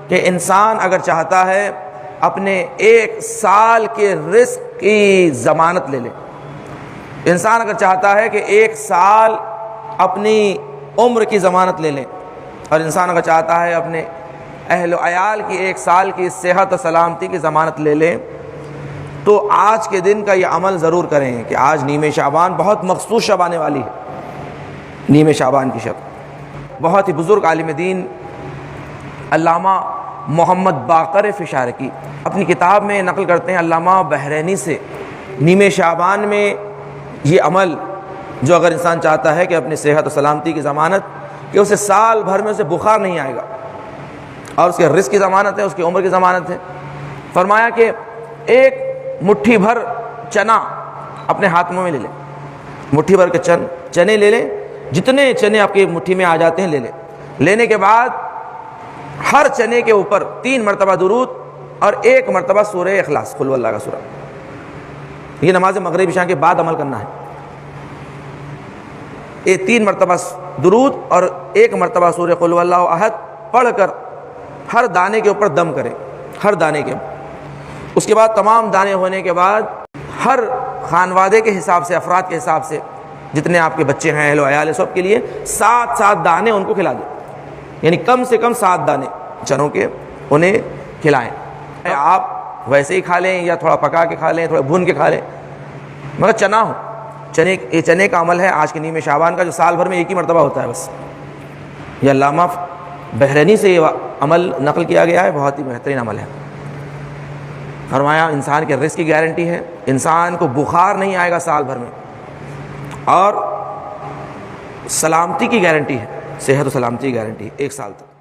کہ انسان اگر چاہتا ہے اپنے 1 سال کے رزق کی ضمانت لے لے، انسان اگر چاہتا ہے کہ 1 سال اپنی عمر کی ضمانت لے لے، اور انسان اگر چاہتا ہے اپنے اہل و عیال کی 1 سال کی صحت و سلامتی کی ضمانت لے لے، تو آج کے دن کا یہ عمل ضرور کریں کہ آج نیم شعبان، بہت مخصوص شب آنے والی ہے، نیم شعبان کی شب۔ بہت ہی بزرگ عالم دین علامہ محمد باقر فشارقی اپنی کتاب میں نقل کرتے ہیں علامہ بحرینی سے، نیم شعبان میں یہ عمل جو اگر انسان چاہتا ہے کہ اپنی صحت و سلامتی کی ضمانت، کہ اسے سال بھر میں اسے بخار نہیں آئے گا، اور اس کے رزق کی ضمانت ہے، اس کی عمر کی ضمانت ہے، فرمایا کہ 1 مٹھی بھر چنا اپنے ہاتھوں میں لے لیں، مٹھی بھر کے چنے لے لیں، جتنے چنے آپ کی مٹھی میں آ جاتے ہیں لے لیں، لینے کے بعد ہر چنے کے اوپر 3 مرتبہ درود اور 1 مرتبہ سورہ اخلاص، قل واللہ کا سورہ، یہ نماز مغرب عشاء کے بعد عمل کرنا ہے۔ یہ 3 مرتبہ درود اور 1 مرتبہ سورہ قل واللہ احد پڑھ کر ہر دانے کے اوپر دم کریں، ہر دانے کے۔ اس کے بعد تمام دانے ہونے کے بعد ہر خانوادے کے حساب سے، افراد کے حساب سے، جتنے آپ کے بچے ہیں، اہل و عیال، سب کے لیے 7 دانے ان کو کھلا دیں، یعنی کم سے کم 7 دانے چنوں کے انہیں کھلائیں۔ آپ ویسے ہی کھا لیں یا تھوڑا پکا کے کھا لیں، تھوڑا بھون کے کھا لیں، مگر چنا ہو، یہ چنے کا عمل ہے آج کے نیم شعبان کا، جو سال بھر میں 1 ہی مرتبہ ہوتا ہے بس۔ یہ علامہ بحرینی سے یہ عمل نقل کیا گیا ہے، بہت ہی بہترین عمل ہے۔ فرمایا انسان کے رزق کی گارنٹی ہے، انسان کو بخار نہیں آئے گا سال بھر میں، اور سلامتی کی گارنٹی ہے، صحت و سلامتی کی گارنٹی ہے 1 سال تک۔